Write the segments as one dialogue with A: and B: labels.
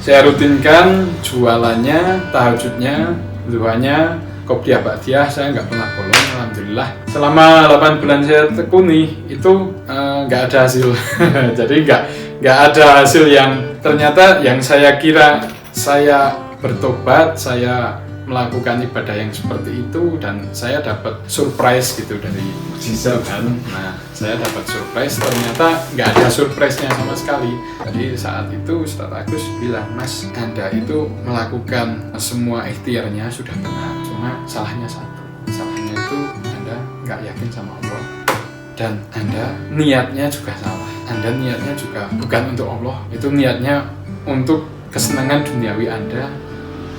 A: saya rutinkan jualannya, tahajudnya, duanya, kopiah ba'diyah saya nggak pernah bolong, alhamdulillah. Selama 8 bulan saya tekuni itu nggak ada hasil. Jadi nggak ada hasil yang ternyata yang saya kira saya bertobat, saya melakukan ibadah yang seperti itu dan saya dapat surprise gitu dari Tuhan. Nah, saya dapat surprise, ternyata nggak ada surprise-nya sama sekali. Jadi saat itu Ustaz Agus bilang, Mas, Anda itu melakukan semua ikhtiarnya sudah benar, cuma salahnya satu. Salahnya itu Anda nggak yakin sama Allah dan Anda niatnya juga salah. Anda niatnya juga bukan untuk Allah, itu niatnya untuk kesenangan duniawi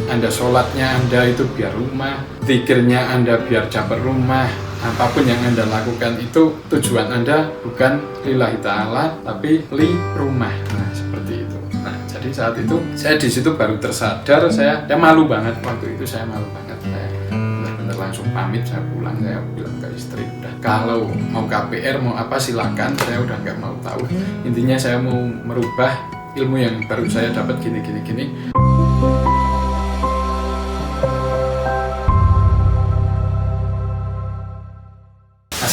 A: Anda sholatnya Anda itu biar rumah, zikirnya Anda biar dapat rumah, apapun yang Anda lakukan itu tujuan Anda bukan lillahi ta'ala tapi li rumah. Nah, seperti itu. Nah, jadi saat itu saya di situ baru tersadar, saya malu banget waktu itu, saya malu banget. Saya benar-benar langsung pamit, saya pulang, saya bilang ke istri, udah kalau mau KPR mau apa silakan, saya udah nggak mau tahu. Intinya saya mau merubah ilmu yang baru saya dapat gini.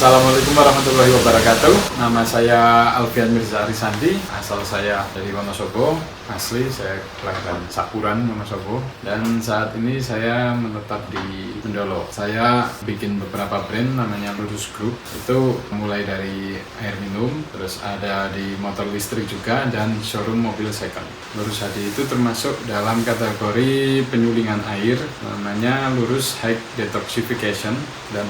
A: Assalamualaikum warahmatullahi wabarakatuh. Nama saya Alfian Mirza Arisandi. Asal saya dari Wonosobo. Asli saya kelahiran Sakuran, Wonosobo. Dan saat ini saya menetap di Bendolo. Saya bikin beberapa brand namanya Lurus Group. Itu mulai dari air minum, terus ada di motor listrik juga, dan showroom mobil second. Lurus Hadi itu termasuk dalam kategori penyulingan air, namanya Lurus High Detoxification, dan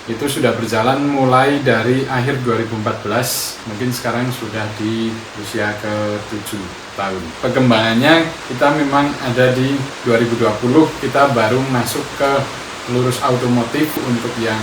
A: itu sudah berjalan mulai dari akhir 2014, mungkin sekarang sudah di usia ke-7 tahun. Perkembangannya kita memang ada di 2020, kita baru masuk ke Lurus Automotif untuk yang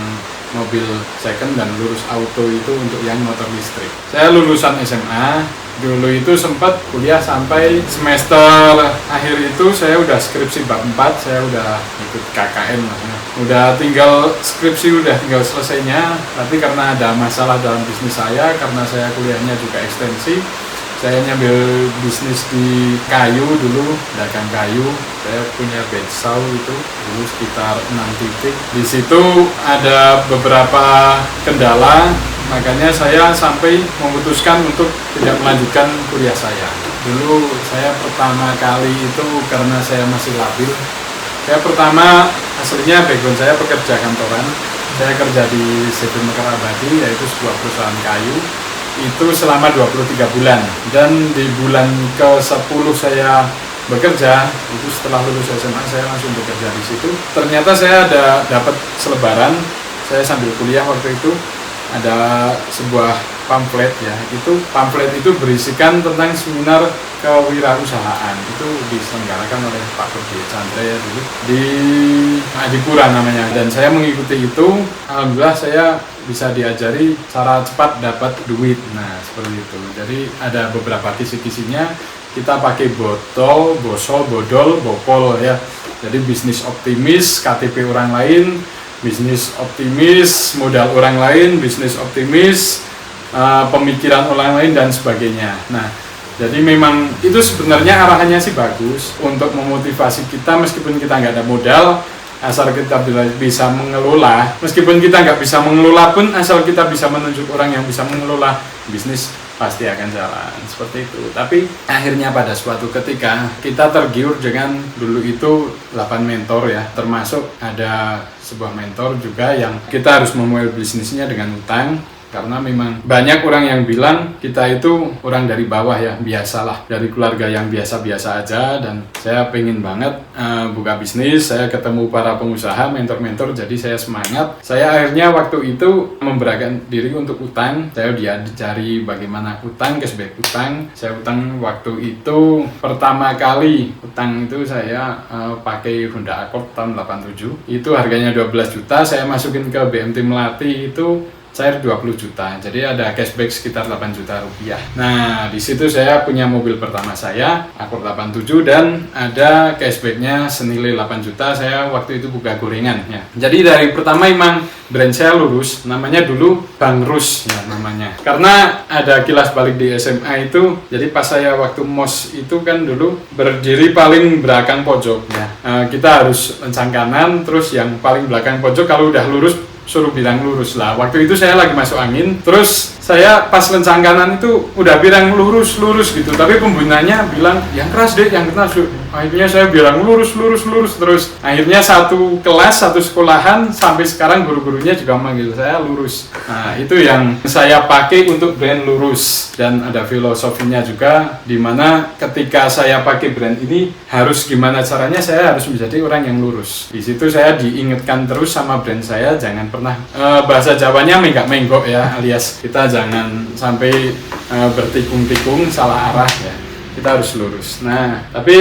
A: mobil second dan Lurus Auto itu untuk yang motor listrik. Saya lulusan SMA, dulu itu sempat kuliah sampai semester akhir itu saya udah skripsi bab 4, saya udah ikut KKN lah. Udah tinggal skripsi, udah tinggal selesainya, tapi karena ada masalah dalam bisnis saya, karena saya kuliahnya juga ekstensi, saya nyambil bisnis di kayu dulu, dagang kayu. Saya punya bedsau itu dulu sekitar 6 titik. Di situ ada beberapa kendala, makanya saya sampai memutuskan untuk tidak melanjutkan kuliah saya. Dulu saya pertama kali itu karena saya masih labil. Saya pertama aslinya background saya pekerja kantoran. Saya kerja di CV Mekar Abadi, yaitu sebuah perusahaan kayu. Itu selama 23 bulan, dan di bulan ke-10 saya bekerja, itu setelah lulus SMA saya langsung bekerja di situ. Ternyata saya ada dapat selebaran, saya sambil kuliah waktu itu, ada sebuah pamflet ya, itu pamflet itu berisikan tentang seminar kewirausahaan, itu diselenggarakan oleh Pak Budi Chandra ya dulu di Adipura namanya, dan saya mengikuti itu. Alhamdulillah saya bisa diajari cara cepat dapat duit. Nah, seperti itu. Jadi ada beberapa kisi-kisinya, kita pakai botol, bosol, bodol, bopol ya. Jadi bisnis optimis, KTP orang lain, bisnis optimis, modal orang lain, bisnis optimis, pemikiran orang lain dan sebagainya. Nah, jadi memang itu sebenarnya arahannya sih bagus untuk memotivasi kita, meskipun kita nggak ada modal, asal kita bisa mengelola. Meskipun kita nggak bisa mengelola pun, asal kita bisa menunjuk orang yang bisa mengelola, bisnis pasti akan jalan, seperti itu. Tapi akhirnya pada suatu ketika kita tergiur dengan dulu itu 8 mentor ya, termasuk ada sebuah mentor juga yang kita harus memulai bisnisnya dengan utang. Karena memang banyak orang yang bilang kita itu orang dari bawah ya, biasalah, dari keluarga yang biasa-biasa aja, dan saya pengen banget buka bisnis. Saya ketemu para pengusaha, mentor-mentor, jadi saya semangat. Saya akhirnya waktu itu memberanikan diri untuk utang. Saya diajari bagaimana utang, cashback utang. Saya utang waktu itu pertama kali utang itu saya pakai Honda Accord tahun 87. Itu harganya 12 juta, saya masukin ke BMT Melati itu cair 20 juta. Jadi ada cashback sekitar 8 juta rupiah. Nah, di situ saya punya mobil pertama saya, Accord 87, dan ada cashbacknya senilai 8 juta. Saya waktu itu buka gorengan ya. Jadi dari pertama emang brand saya lurus, namanya dulu Bang Rus ya namanya. Karena ada kilas balik di SMA itu, jadi pas saya waktu MOS itu kan dulu berdiri paling belakang pojok ya. Kita harus lencang kanan, terus yang paling belakang pojok kalau udah lurus suruh bilang lurus lah. Waktu itu saya lagi masuk angin, terus saya pas lencang kanan itu udah bilang lurus gitu, tapi pembinanya bilang yang keras deh, yang keras. Akhirnya saya bilang lurus terus. Akhirnya satu kelas, satu sekolahan, sampai sekarang guru-gurunya juga manggil saya lurus. Nah, itu yang saya pakai untuk brand lurus, dan ada filosofinya juga, dimana ketika saya pakai brand ini harus gimana caranya saya harus menjadi orang yang lurus. Di situ saya diingatkan terus sama brand saya, jangan pernah bahasa Jawanya menggak-menggok ya, alias kita jangan sampai bertikung-tikung salah arah ya. Kita harus lurus. Nah, tapi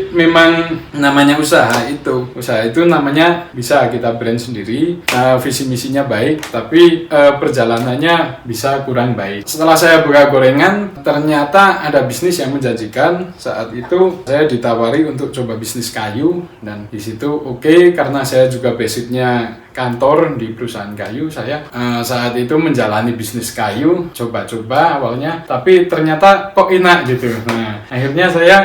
A: memang namanya usaha itu namanya bisa kita brand sendiri, visi misinya baik, tapi perjalanannya bisa kurang baik. Setelah saya buka gorengan, ternyata ada bisnis yang menjanjikan. Saat itu saya ditawari untuk coba bisnis kayu, dan di situ oke, karena saya juga basicnya kantor di perusahaan kayu. Saya saat itu menjalani bisnis kayu, coba-coba awalnya, tapi ternyata kok enak gitu. Nah, akhirnya saya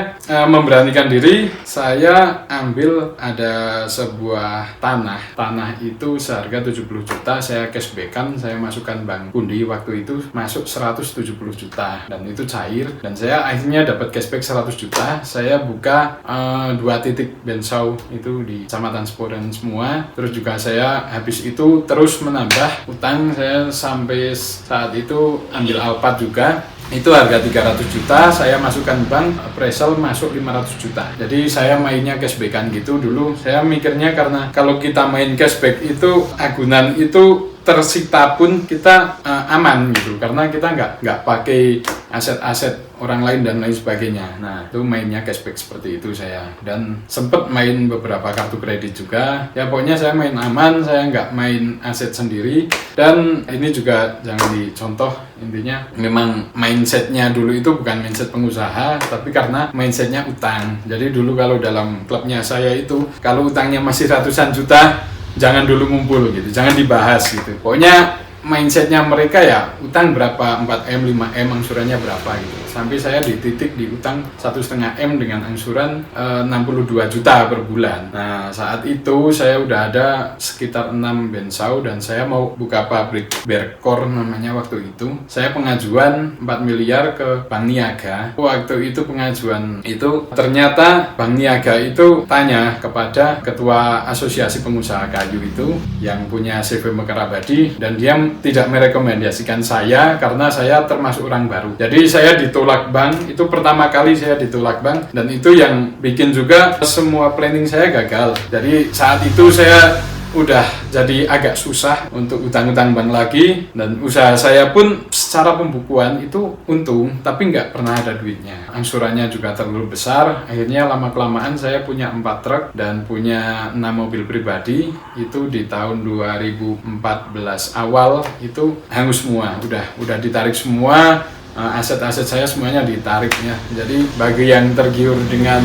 A: memberanikan diri. Saya ambil ada sebuah tanah itu seharga 70 juta, saya cashback-kan, saya masukkan bank pundi waktu itu, masuk 170 juta, dan itu cair, dan saya akhirnya dapat cashback 100 juta. Saya buka 2 titik bensau itu di Kecamatan Sporen semua. Terus juga saya habis itu terus menambah utang. Saya sampai saat itu ambil Alphard juga, itu harga 300 juta, saya masukkan bank, appraisal masuk 500 juta. Jadi saya mainnya cashback-an gitu dulu. Saya mikirnya karena kalau kita main cashback itu, agunan itu tersita pun kita aman gitu, karena kita nggak pakai aset-aset orang lain dan lain sebagainya. Nah, itu mainnya cashback seperti itu saya, dan sempet main beberapa kartu kredit juga. Ya pokoknya saya main aman, saya nggak main aset sendiri. Dan ini juga jangan dicontoh, intinya memang mindsetnya dulu itu bukan mindset pengusaha, tapi karena mindsetnya utang. Jadi dulu kalau dalam klubnya saya itu, kalau utangnya masih ratusan juta, jangan dulu ngumpul gitu, jangan dibahas gitu. Pokoknya mindsetnya mereka ya utang berapa, 4M, 5M, angsurannya berapa gitu. Sampai saya di titik di utang 1,5M dengan angsuran 62 juta per bulan. Nah, saat itu saya udah ada sekitar 6 bensau, dan saya mau buka pabrik Berkor namanya waktu itu. Saya pengajuan 4 miliar ke Bank Niaga. Waktu itu pengajuan itu ternyata Bank Niaga itu tanya kepada ketua asosiasi pengusaha kayu itu yang punya CV Mekar Abadi, dan dia tidak merekomendasikan saya karena saya termasuk orang baru. Jadi saya ditolak bank, itu pertama kali saya ditolak bank, dan itu yang bikin juga semua planning saya gagal. Jadi saat itu saya udah jadi agak susah untuk utang-utang bank lagi, dan usaha saya pun secara pembukuan itu untung, tapi nggak pernah ada duitnya. Angsurannya juga terlalu besar. Akhirnya lama-kelamaan saya punya 4 truk dan punya 6 mobil pribadi. Itu di tahun 2014 awal itu hangus semua, udah ditarik semua. Aset-aset saya semuanya ditarik ya. Jadi bagi yang tergiur dengan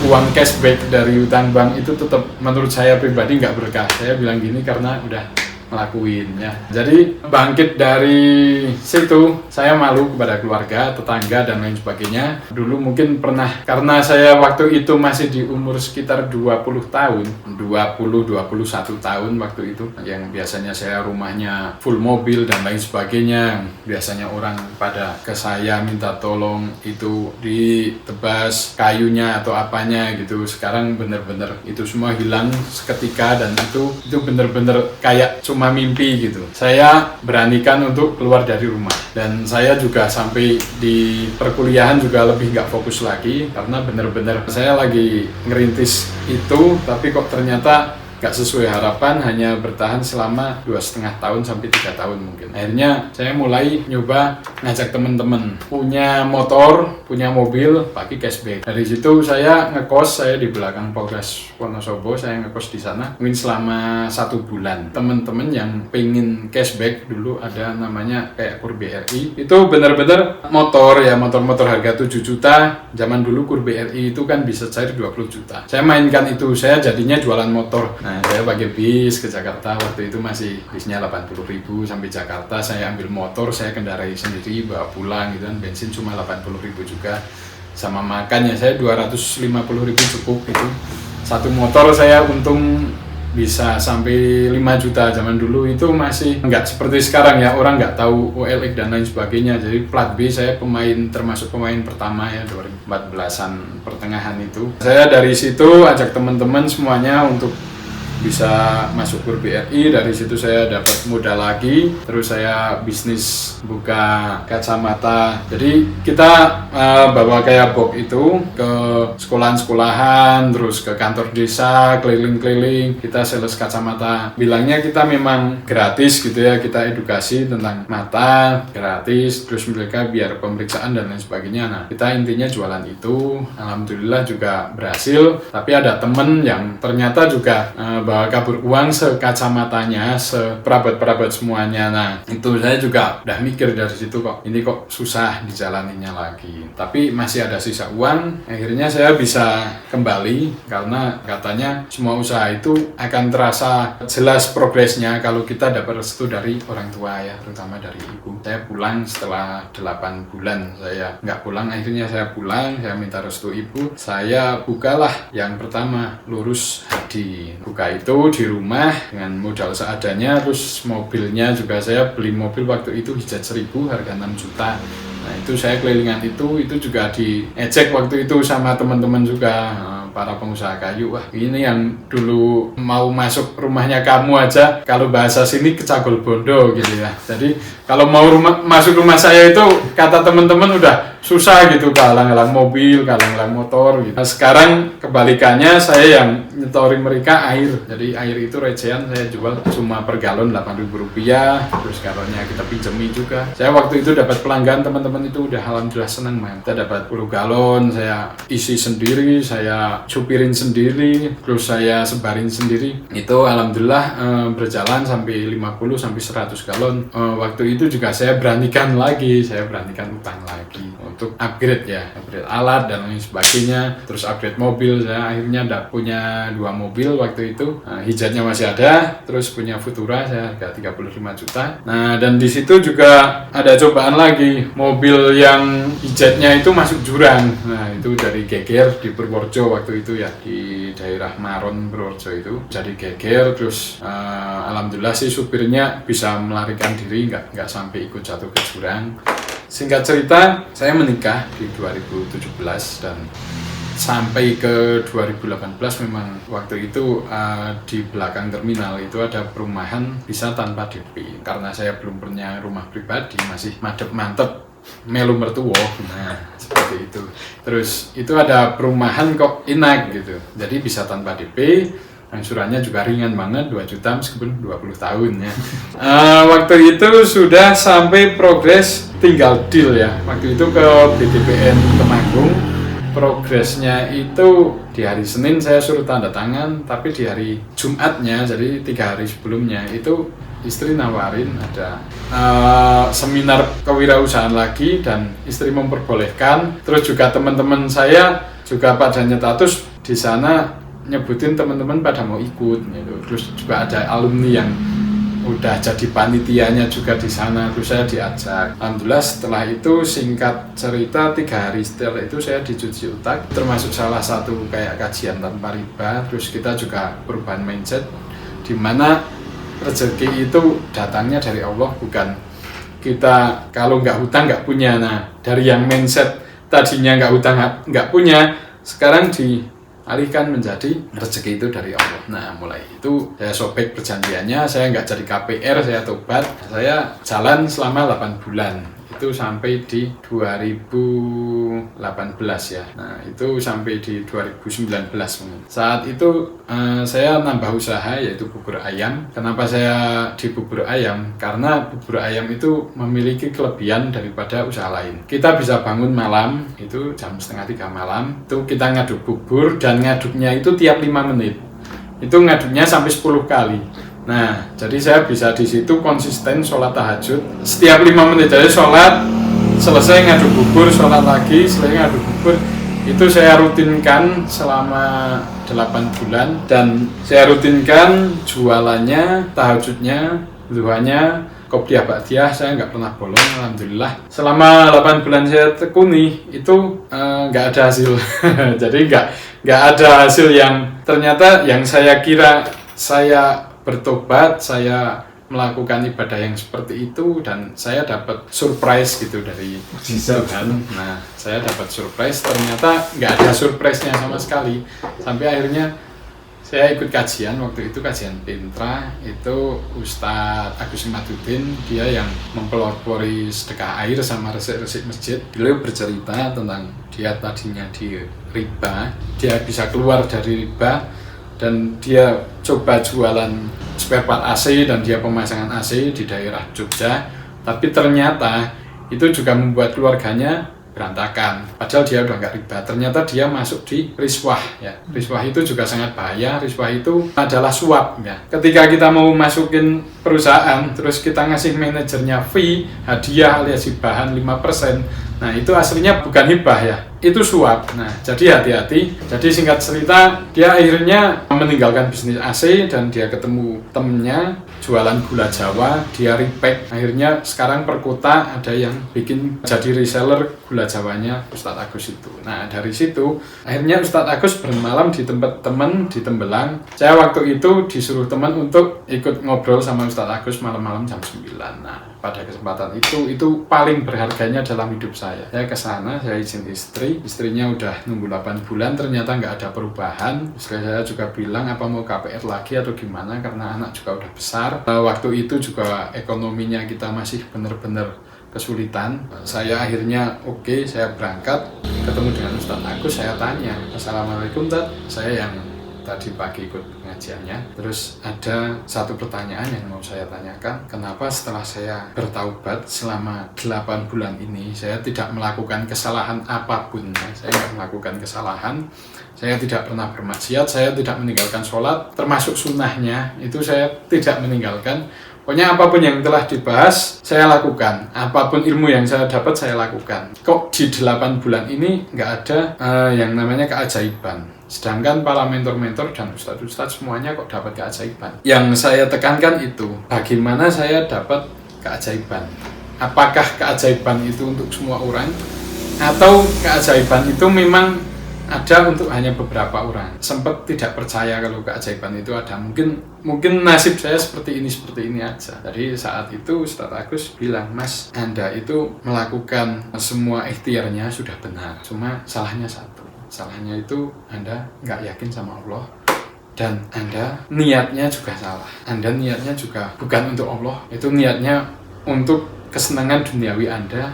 A: uang cashback dari utang bank itu tetap menurut saya pribadi nggak berkah. Saya bilang gini karena udah ngelakuin ya. Jadi bangkit dari situ, saya malu kepada keluarga, tetangga, dan lain sebagainya. Dulu mungkin pernah, karena saya waktu itu masih di umur sekitar 20 tahun, 20-21 tahun waktu itu, yang biasanya saya rumahnya full mobil dan lain sebagainya. Biasanya orang pada ke saya minta tolong itu ditebas kayunya atau apanya gitu. Sekarang bener-bener itu semua hilang seketika, dan itu bener-bener kayak cuma mimpi gitu. Saya beranikan untuk keluar dari rumah, dan saya juga sampai di perkuliahan juga lebih nggak fokus lagi, karena bener-bener saya lagi ngerintis itu, tapi kok ternyata nggak sesuai harapan, hanya bertahan selama 2,5 tahun sampai 3 tahun mungkin. Akhirnya saya mulai nyoba ngajak teman-teman punya motor, punya mobil, pakai cashback. Dari situ saya ngekos, saya di belakang Polres Wonosobo, saya ngekos di sana mungkin selama 1 bulan. Teman-teman yang pengen cashback, dulu ada namanya kayak Kur BRI, itu benar-benar motor ya, motor-motor harga 7 juta. Zaman dulu Kur BRI itu kan bisa cair 20 juta. Saya mainkan itu, saya jadinya jualan motor. Nah, saya pakai bis ke Jakarta, waktu itu masih bisnya 80.000 sampai Jakarta. Saya ambil motor, saya kendarai sendiri, bawa pulang gitu kan, bensin cuma 80.000 juga. Sama makannya saya 250.000 cukup itu. Satu motor saya untung bisa sampai 5 juta. Zaman dulu itu masih nggak seperti sekarang ya, orang nggak tahu OLX dan lain sebagainya. Jadi plat B saya termasuk pemain pertama ya, 2014an pertengahan itu. Saya dari situ ajak teman-teman semuanya untuk bisa masuk Kur BRI. Dari situ saya dapat modal lagi, terus saya bisnis buka kacamata. Jadi kita bawa kayak box itu ke sekolahan-sekolahan, terus ke kantor desa, keliling-keliling, kita sales kacamata. Bilangnya kita memang gratis gitu ya, kita edukasi tentang mata gratis, terus mereka biar pemeriksaan dan lain sebagainya. Nah, kita intinya jualan itu. Alhamdulillah juga berhasil, tapi ada temen yang ternyata juga bawa kabur uang sekacamatanya, seperabot-perabot semuanya. Nah, itu saya juga udah mikir dari situ, kok ini kok susah dijalaninya lagi. Tapi masih ada sisa uang, akhirnya saya bisa kembali karena katanya semua usaha itu akan terasa jelas progresnya kalau kita dapat restu dari orang tua ya, terutama dari ibu. Saya pulang setelah 8 bulan, saya nggak pulang, akhirnya saya pulang, saya minta restu ibu. Saya bukalah yang pertama, Lurus Hadi. Buka itu di rumah dengan modal seadanya, terus mobilnya juga saya beli mobil waktu itu Hijat 1000 harga 6 juta. Nah, itu saya kelilingan itu juga diejek waktu itu sama teman-teman juga, para pengusaha kayu. Wah, ini yang dulu mau masuk rumahnya kamu aja, kalau bahasa sini kecagol bondo gitu ya. Jadi kalau mau masuk rumah saya itu kata teman-teman udah susah gitu, kalang-kalang mobil, kalang-kalang motor gitu. Nah, sekarang kebalikannya, saya yang nyetorin mereka air. Jadi air itu recehan saya jual cuma per galon Rp8.000, terus galonnya kita pinjemi juga. Saya waktu itu dapat pelanggan, teman-teman itu udah alhamdulillah senang, man. Kita dapat 10 galon, saya isi sendiri, saya supirin sendiri, terus saya sebarin sendiri. Itu alhamdulillah berjalan sampai 50 sampai 100 galon. Waktu itu juga saya beranikan utang lagi untuk upgrade ya, upgrade alat dan lain sebagainya, terus upgrade mobil. Saya akhirnya punya 2 mobil waktu itu. Hijatnya masih ada, terus punya Futura saya harga 35 juta. Nah, dan di situ juga ada cobaan lagi, mobil yang hijatnya itu masuk jurang. Nah, itu dari geger di Purworejo waktu itu ya, di daerah Maron Purworejo itu jadi geger. Terus alhamdulillah sih supirnya bisa melarikan diri, nggak sampai ikut jatuh ke jurang. Singkat cerita, saya menikah di 2017 dan sampai ke 2018 memang waktu itu di belakang terminal itu ada perumahan bisa tanpa DP. Karena saya belum punya rumah pribadi, masih mantep melu mertua. Nah, seperti itu. Terus itu ada perumahan kok enak gitu, jadi bisa tanpa DP. Angsurannya juga ringan banget, 2 juta meskipun 20 tahun ya. Waktu itu sudah sampai progres tinggal deal ya. Waktu itu ke BTPN Temanggung, progresnya itu di hari Senin saya suruh tanda tangan, tapi di hari Jumatnya, jadi 3 hari sebelumnya itu istri nawarin ada seminar kewirausahaan lagi dan istri memperbolehkan. Terus juga teman-teman saya juga pada nyetatus di sana, nyebutin teman-teman pada mau ikut gitu. Terus juga ada alumni yang udah jadi panitianya juga di sana, terus saya diajak. Alhamdulillah setelah itu, singkat cerita 3 hari setelah itu saya dicuci otak, termasuk salah satu kayak kajian tanpa riba. Terus kita juga perubahan mindset, dimana rezeki itu datangnya dari Allah, bukan kita kalau nggak hutang nggak punya. Nah, dari yang mindset tadinya nggak hutang nggak punya, sekarang dialihkan menjadi rezeki itu dari Allah. Nah, mulai itu saya sobek perjanjiannya, saya nggak jadi KPR, saya tobat, saya jalan selama 8 bulan itu sampai di 2018 ya. Nah itu sampai di 2019 mungkin. Saat itu saya nambah usaha yaitu bubur ayam. Kenapa saya di bubur ayam? Karena bubur ayam itu memiliki kelebihan daripada usaha lain. Kita bisa bangun malam, itu jam 2:30 malam, itu kita ngaduk bubur dan ngaduknya itu tiap 5 menit. Itu ngaduknya sampai 10 kali. Nah, jadi saya bisa di situ konsisten sholat tahajud setiap 5 menit. Jadi sholat, selesai ngaduk bubur, sholat lagi, selesai ngaduk bubur. Itu saya rutinkan selama 8 bulan dan saya rutinkan jualannya, tahajudnya, duhanya, Qobliyah Ba'diyah saya nggak pernah bolong, alhamdulillah. Selama 8 bulan saya tekuni itu nggak ada hasil. Jadi nggak ada hasil yang ternyata yang saya kira saya bertobat, saya melakukan ibadah yang seperti itu dan saya dapat surprise gitu dari Tuhan. Nah, saya dapat surprise, ternyata nggak ada surprise-nya sama sekali. Sampai akhirnya saya ikut kajian, waktu itu kajian Pintra, itu Ustadz Agus Maduddin, dia yang mempelopori sedekah air sama resik-resik masjid. Beliau bercerita tentang dia tadinya di riba, dia bisa keluar dari riba, dan dia coba jualan spare part AC dan dia pemasangan AC di daerah Jogja, tapi ternyata itu juga membuat keluarganya berantakan. Padahal dia udah nggak riba, ternyata dia masuk di riswah ya. Riswah itu juga sangat bahaya. Riswah itu adalah suap ya. Ketika kita mau masukin perusahaan, terus kita ngasih manajernya fee, hadiah alias hibahan 5%. Nah itu aslinya bukan hibah ya, itu suap. Nah jadi hati-hati. Jadi singkat cerita, dia akhirnya meninggalkan bisnis AC dan dia ketemu temennya jualan gula Jawa, dia repack. Akhirnya sekarang per kota ada yang bikin jadi reseller gula Jawanya Ustadz Agus itu. Nah dari situ akhirnya Ustadz Agus bermalam di tempat teman di Tembelang. Saya waktu itu disuruh teman untuk ikut ngobrol sama Ustadz Agus malam-malam jam 9. Nah pada kesempatan itu paling berharganya dalam hidup saya. Saya ke sana, saya izin istri, istrinya udah nunggu 8 bulan, ternyata nggak ada perubahan. Istri saya juga bilang apa mau KPR lagi atau gimana, karena anak juga udah besar. Waktu itu juga ekonominya kita masih benar-benar kesulitan. Saya akhirnya oke, saya berangkat, ketemu dengan Ustadz Agus, saya tanya, Assalamualaikum Tad, saya yang tadi pagi ikut pengajiannya. Terus ada satu pertanyaan yang mau saya tanyakan, kenapa setelah saya bertaubat selama 8 bulan ini saya tidak melakukan kesalahan apapun. Saya tidak melakukan kesalahan, saya tidak pernah bermaksiat, saya tidak meninggalkan sholat, termasuk sunnahnya itu saya tidak meninggalkan. Pokoknya apapun yang telah dibahas, saya lakukan. Apapun ilmu yang saya dapat, saya lakukan. Kok di 8 bulan ini nggak ada yang namanya keajaiban? Sedangkan para mentor-mentor dan ustadz-ustadz semuanya kok dapat keajaiban. Yang saya tekankan itu, bagaimana saya dapat keajaiban? Apakah keajaiban itu untuk semua orang? Atau keajaiban itu memang ada untuk hanya beberapa orang? Sempat tidak percaya kalau keajaiban itu ada. Mungkin nasib saya seperti ini aja. Jadi saat itu Ustadz Agus bilang, Mas, Anda itu melakukan semua ikhtiarnya sudah benar, cuma salahnya satu. Salahnya itu Anda nggak yakin sama Allah, dan Anda niatnya juga salah. Anda niatnya juga bukan untuk Allah, itu niatnya untuk kesenangan duniawi Anda.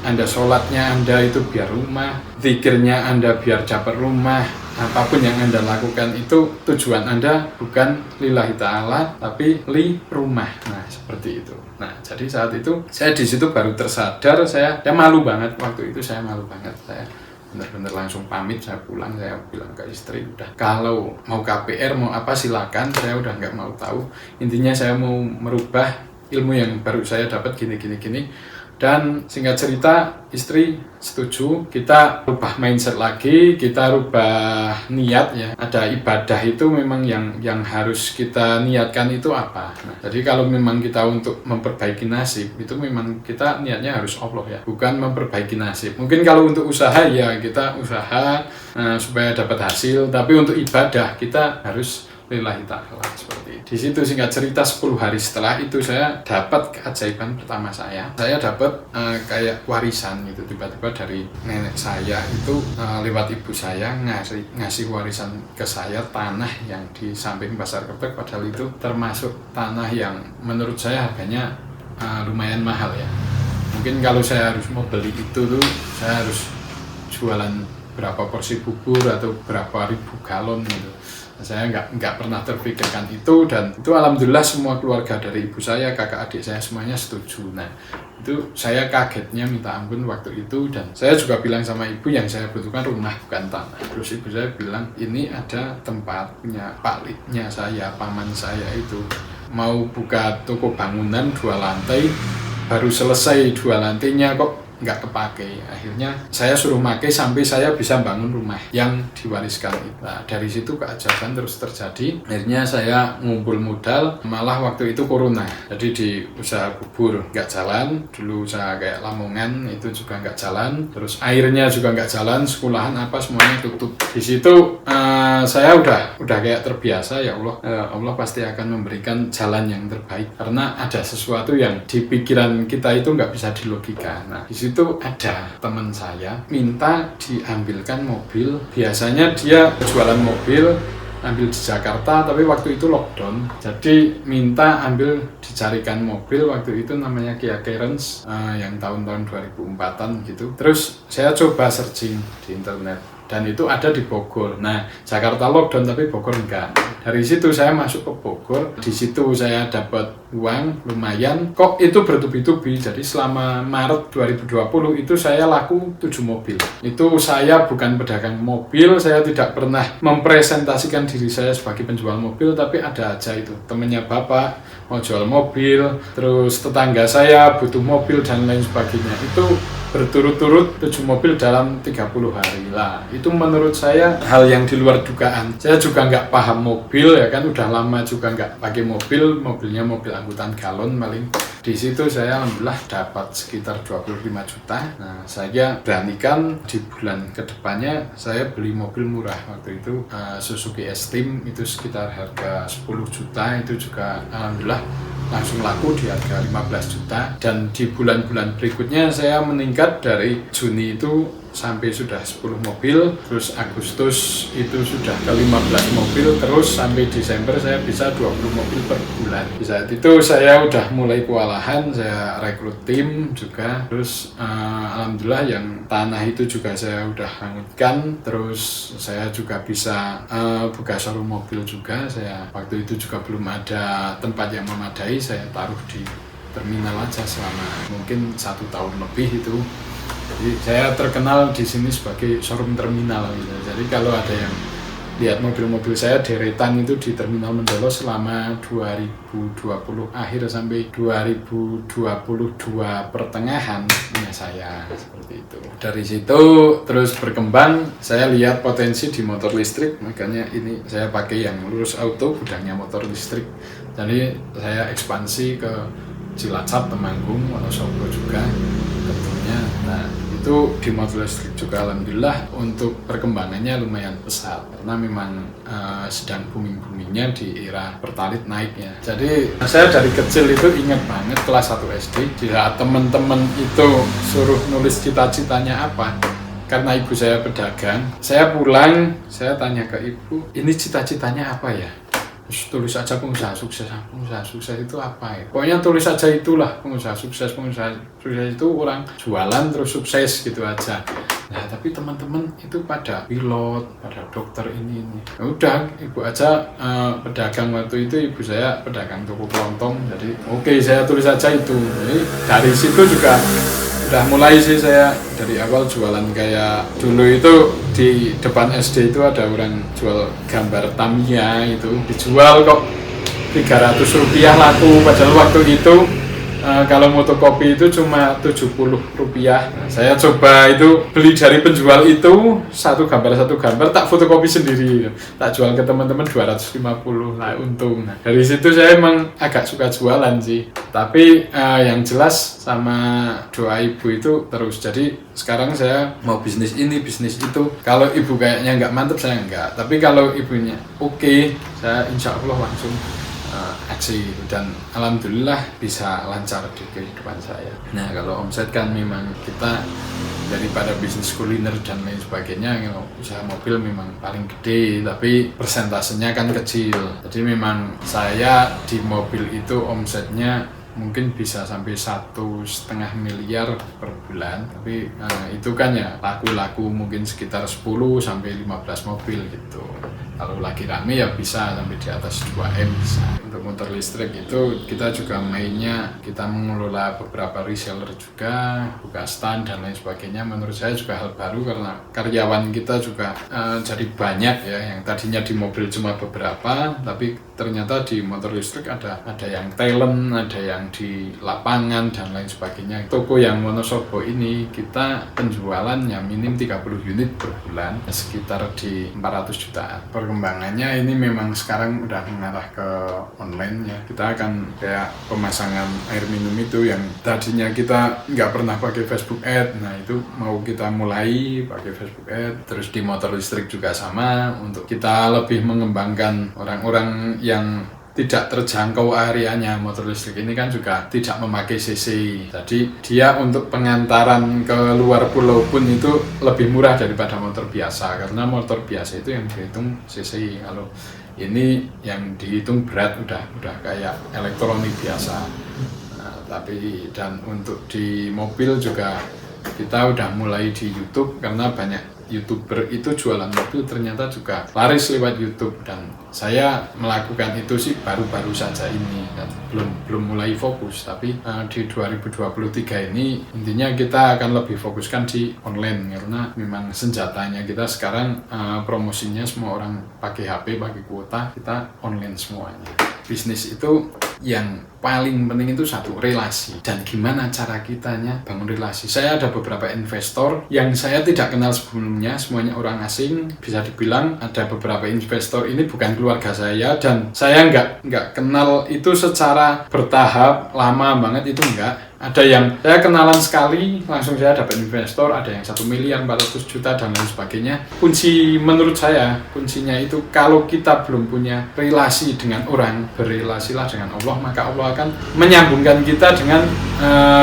A: Anda sholatnya Anda itu biar rumah, zikirnya Anda biar dapat rumah. Apapun yang Anda lakukan itu tujuan Anda bukan lillahi ta'ala, tapi li rumah. Nah seperti itu. Nah jadi saat itu saya di situ baru tersadar, saya malu banget waktu itu, saya malu banget. Saya benar-benar langsung pamit, saya pulang, saya bilang ke istri, udah kalau mau KPR mau apa silakan, saya udah nggak mau tahu. Intinya saya mau merubah ilmu yang baru saya dapat gini. Dan singkat cerita, istri setuju, kita rubah mindset lagi, kita rubah niat ya. Ada ibadah itu memang yang harus kita niatkan itu apa. Nah, jadi kalau memang kita untuk memperbaiki nasib, itu memang kita niatnya harus Allah ya, bukan memperbaiki nasib. Mungkin kalau untuk usaha ya kita usaha supaya dapat hasil, tapi untuk ibadah kita harus lillahi ta'ala, seperti itu. Di situ singkat cerita 10 hari setelah itu saya dapat keajaiban pertama saya. Saya dapat kayak warisan gitu, tiba-tiba dari nenek saya itu lewat ibu saya ngasih warisan ke saya tanah yang di samping Pasar Kebek, padahal itu termasuk tanah yang menurut saya harganya lumayan mahal ya. Mungkin kalau saya harus mau beli itu tuh saya harus jualan berapa porsi bubur atau berapa ribu galon gitu. Saya nggak pernah terpikirkan itu, dan itu alhamdulillah semua keluarga dari ibu saya, kakak adik saya semuanya setuju. Nah itu saya kagetnya minta ampun waktu itu, dan saya juga bilang sama ibu yang saya butuhkan rumah bukan tanah. Terus ibu saya bilang ini ada tempat punya pakliknya saya, paman saya itu mau buka toko bangunan 2 lantai, baru selesai 2 lantainya kok nggak kepake. Akhirnya saya suruh pakai sampai saya bisa bangun rumah yang diwariskan itu. Nah, dari situ keajaiban terus terjadi. Akhirnya saya ngumpul modal, malah waktu itu corona. Jadi di usaha bubur nggak jalan, dulu usaha kayak Lamongan itu juga nggak jalan, terus airnya juga nggak jalan, sekolahan apa semuanya tutup. Di situ saya udah kayak terbiasa, ya Allah, Allah pasti akan memberikan jalan yang terbaik, karena ada sesuatu yang di pikiran kita itu nggak bisa dilogika. Nah di situ ada teman saya minta diambilkan mobil. Biasanya dia jualan mobil ambil di Jakarta, tapi waktu itu lockdown, jadi minta ambil dicarikan mobil. Waktu itu namanya Kia Carens, yang tahun-tahun 2004-an gitu. Terus saya coba searching di internet, dan itu ada di Bogor. Nah, Jakarta lockdown tapi Bogor enggak. Dari situ saya masuk ke Bogor. Di situ saya dapat uang lumayan. Kok itu bertubi-tubi. Jadi selama Maret 2020 itu saya laku 7 mobil. Itu saya bukan pedagang mobil, saya tidak pernah mempresentasikan diri saya sebagai penjual mobil, tapi ada aja itu. Temennya bapak mau jual mobil, terus tetangga saya butuh mobil dan lain sebagainya. Itu berturut-turut 7 mobil dalam 30 hari lah. Itu menurut saya hal yang di luar dugaan. Saya juga nggak paham mobil ya kan, udah lama juga nggak pakai mobil, mobilnya mobil angkutan galon paling. Di situ saya alhamdulillah dapat sekitar 25 juta. Nah, saya beranikan di bulan kedepannya saya beli mobil murah. Waktu itu Suzuki S-Team itu sekitar harga 10 juta, itu juga alhamdulillah langsung laku di harga 15 juta. Dan di bulan-bulan berikutnya saya meningkat dari Juni itu sampai sudah 10 mobil, terus Agustus itu sudah ke 15 mobil, terus sampai Desember saya bisa 20 mobil per bulan. Di saat itu saya udah mulai kewalahan, saya rekrut tim juga, terus alhamdulillah yang tanah itu juga saya udah hangutkan, terus saya juga bisa buka showroom mobil juga. Saya waktu itu juga belum ada tempat yang memadai, saya taruh di terminal aja selama mungkin 1 tahun lebih itu. Jadi saya terkenal di sini sebagai showroom terminal gitu. Jadi kalau ada yang lihat mobil-mobil saya deretan itu di terminal Mendolo selama 2020 akhir sampai 2022 pertengahan punya saya, seperti itu. Dari situ terus berkembang, saya lihat potensi di motor listrik, makanya ini saya pakai yang lurus auto, gudangnya motor listrik. Jadi saya ekspansi ke Cilacap, Temanggung, Wonosobo juga tentunya. Nah itu di motor listrik juga alhamdulillah untuk perkembangannya lumayan pesat, karena memang sedang booming-boomingnya di era Pertalite naiknya. Jadi saya dari kecil itu ingat banget kelas 1 SD, jika teman-teman itu suruh nulis cita-citanya apa, karena ibu saya pedagang, saya pulang, saya tanya ke ibu, ini cita-citanya apa ya? Tulis aja pengusaha sukses. Pengusaha sukses itu apa ya? Pokoknya tulis aja itulah, pengusaha sukses. Pengusaha sukses itu orang jualan terus sukses gitu aja. Nah tapi teman-teman itu pada pilot, pada dokter ini. Ya udah, ibu aja pedagang. Waktu itu ibu saya pedagang toko kelontong. Jadi oke, saya tulis aja itu. Jadi dari situ juga udah mulai sih saya dari awal jualan. Kayak dulu itu di depan SD itu ada orang jual gambar Tamiya, itu dijual kok 300 rupiah laku, padahal waktu itu kalau fotokopi itu cuma 70 rupiah. Nah, saya coba itu beli dari penjual itu satu gambar tak fotokopi sendiri, tak jual ke teman-teman 250 lah untung. Nah, dari situ saya emang agak suka jualan sih, tapi yang jelas sama doa ibu itu terus. Jadi sekarang saya mau bisnis ini bisnis itu, kalau ibu kayaknya nggak mantep saya nggak, tapi kalau ibunya oke, saya insya Allah langsung aksi gitu. Dan alhamdulillah bisa lancar di kehidupan saya. Nah kalau omset kan memang kita daripada bisnis kuliner dan lain sebagainya, usaha mobil memang paling gede, tapi persentasenya kan kecil. Jadi memang saya di mobil itu omsetnya mungkin bisa sampai 1,5 miliar per bulan, tapi itu kan ya laku mungkin sekitar 10 sampai 15 mobil gitu. Kalau lagi rame ya bisa sampai di atas 2M bisa. Untuk motor listrik itu kita juga mainnya, kita mengelola beberapa reseller juga, buka stand dan lain sebagainya. Menurut saya juga hal baru karena karyawan kita juga jadi banyak ya, yang tadinya di mobil cuma beberapa, tapi ternyata di motor listrik ada yang talent, ada yang di lapangan dan lain sebagainya. Toko yang Wonosobo ini kita penjualannya minim 30 unit per bulan, sekitar di 400 jutaan. Perkembangannya ini memang sekarang udah mengarah ke online ya. Kita akan kayak pemasangan air minum itu yang tadinya kita nggak pernah pakai Facebook Ad, nah itu mau kita mulai pakai Facebook Ad. Terus di motor listrik juga sama, untuk kita lebih mengembangkan orang-orang yang tidak terjangkau areanya. Motor listrik ini kan juga tidak memakai CC, jadi dia untuk pengantaran ke luar pulau pun itu lebih murah daripada motor biasa, karena motor biasa itu yang dihitung CC, kalau ini yang dihitung berat udah kayak elektronik biasa. Tapi dan untuk di mobil juga kita udah mulai di YouTube, karena banyak YouTuber itu jualan mobil ternyata juga laris lewat YouTube, dan saya melakukan itu sih baru-baru saja ini, dan belum mulai fokus. Tapi di 2023 ini intinya kita akan lebih fokuskan di online, karena memang senjatanya kita sekarang promosinya semua orang pakai HP, pakai kuota, kita online semuanya. Bisnis itu yang paling penting itu satu, relasi, dan gimana cara kitanya bangun relasi. Saya ada beberapa investor yang saya tidak kenal sebelumnya, semuanya orang asing. Bisa dibilang ada beberapa investor ini bukan keluarga saya, dan saya nggak kenal itu secara bertahap lama banget, itu enggak. Ada yang saya kenalan sekali, langsung saya dapat investor, ada yang 1.400.000.000 dan lain sebagainya. Menurut saya, kuncinya itu kalau kita belum punya relasi dengan orang, berrelasilah dengan Allah, maka Allah akan menyambungkan kita dengan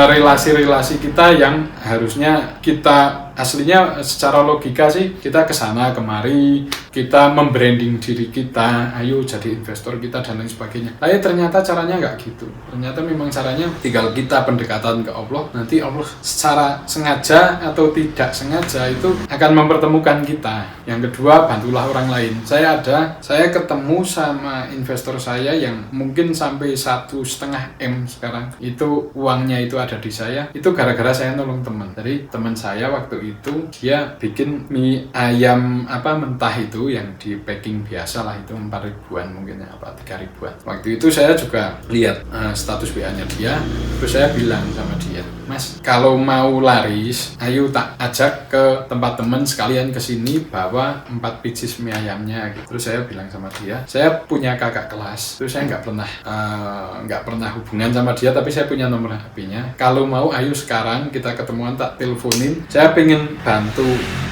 A: relasi-relasi kita yang harusnya kita aslinya secara logika sih kita kesana kemari, kita membranding diri kita, ayo jadi investor kita dan lain sebagainya. Tapi ternyata caranya nggak gitu. Ternyata memang caranya tinggal kita pendekatan ke Allah, nanti Allah secara sengaja atau tidak sengaja itu akan mempertemukan kita. Yang kedua, bantulah orang lain. Saya ketemu sama investor saya yang mungkin sampai 1,5 M sekarang. Itu uangnya itu ada di saya. Itu gara-gara saya nolong teman. Jadi teman saya waktu itu dia bikin mie ayam mentah itu yang di packing biasa lah, itu 4.000-an mungkin ya, 3.000-an. Waktu itu saya juga lihat status WA-nya dia, terus saya bilang sama dia, Mas, kalau mau laris, ayo tak ajak ke tempat teman sekalian kesini bawa 4 pieces mie ayamnya gitu. Terus saya bilang sama dia, saya punya kakak kelas, terus saya nggak pernah hubungan sama dia, tapi saya punya nomor HP-nya. Kalau mau ayo sekarang kita ketemuan, tak teleponin. Saya pengen bantu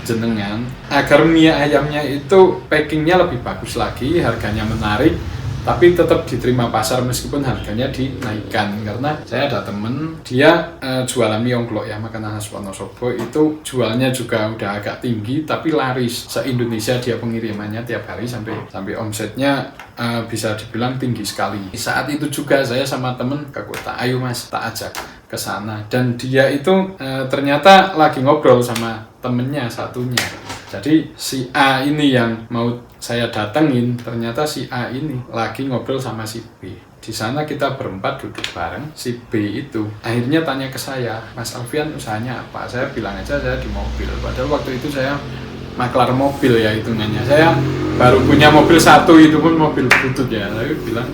A: jenengan agar mie ayamnya itu packingnya lebih bagus lagi, harganya menarik, tapi tetap diterima pasar meskipun harganya dinaikkan. Karena saya ada temen, dia jualan mie ongklok ya, makanan khas Wonosobo, itu jualnya juga udah agak tinggi tapi laris. Se-Indonesia dia pengirimannya tiap hari sampai omsetnya bisa dibilang tinggi sekali. Saat itu juga saya sama temen ke kota, ayo Mas, tak ajak ke sana, dan dia itu ternyata lagi ngobrol sama temennya satunya. Jadi si A ini yang mau saya datengin, ternyata si A ini lagi ngobrol sama si B. Di sana kita berempat duduk bareng. Si B itu akhirnya tanya ke saya, Mas Alfian usahanya apa? Saya bilang aja saya di mobil. Padahal waktu itu saya maklar mobil ya hitungannya. Saya baru punya mobil satu, itu pun mobil butut ya. Saya bilang,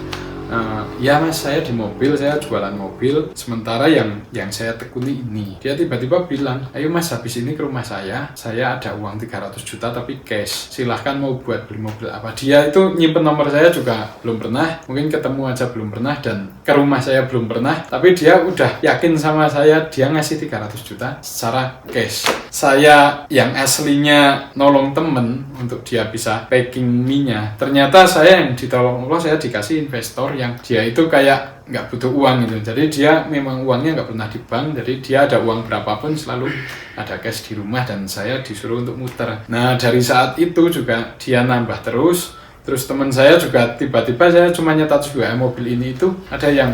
A: ya Mas, saya di mobil, saya jualan mobil, sementara yang saya tekuni ini. Dia tiba-tiba bilang, ayo Mas, habis ini ke rumah saya ada uang 300 juta tapi cash, silahkan mau buat beli mobil apa. Dia itu nyimpen nomor saya juga belum pernah, mungkin ketemu aja belum pernah, dan ke rumah saya belum pernah, tapi dia udah yakin sama saya, dia ngasih 300 juta secara cash. Saya yang aslinya nolong temen untuk dia bisa packing mie-nya, ternyata saya yang ditolong Allah, saya dikasih investor yang dia itu kayak nggak butuh uang gitu. Jadi dia memang uangnya nggak pernah di bank, jadi dia ada uang berapapun selalu ada cash di rumah, dan saya disuruh untuk muter. Nah dari saat itu juga dia nambah terus teman saya juga tiba-tiba, saya cuma nyetat juga mobil ini itu ada yang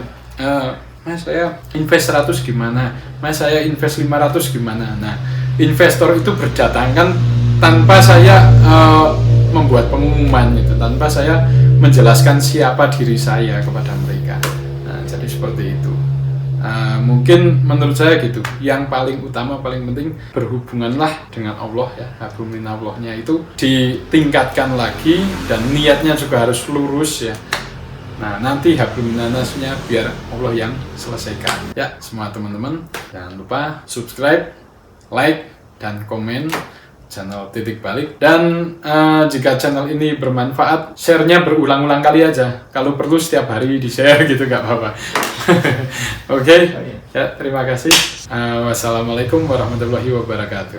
A: Mas saya invest 100 gimana, Mas saya invest 500 gimana. Nah, investor itu berdatangan tanpa saya membuat pengumuman gitu, tanpa saya menjelaskan siapa diri saya kepada mereka. Nah, jadi seperti itu. Mungkin menurut saya gitu, yang paling utama, paling penting berhubunganlah dengan Allah ya, habluminallahnya itu ditingkatkan lagi dan niatnya juga harus lurus ya. Nah, nanti habluminanasnya biar Allah yang selesaikan. Ya, semua teman-teman jangan lupa subscribe, like, dan komen channel Titik Balik. Dan jika channel ini bermanfaat, share-nya berulang-ulang kali aja. Kalau perlu setiap hari di-share gitu, nggak apa-apa. Oke, ya terima kasih. Wassalamualaikum warahmatullahi wabarakatuh.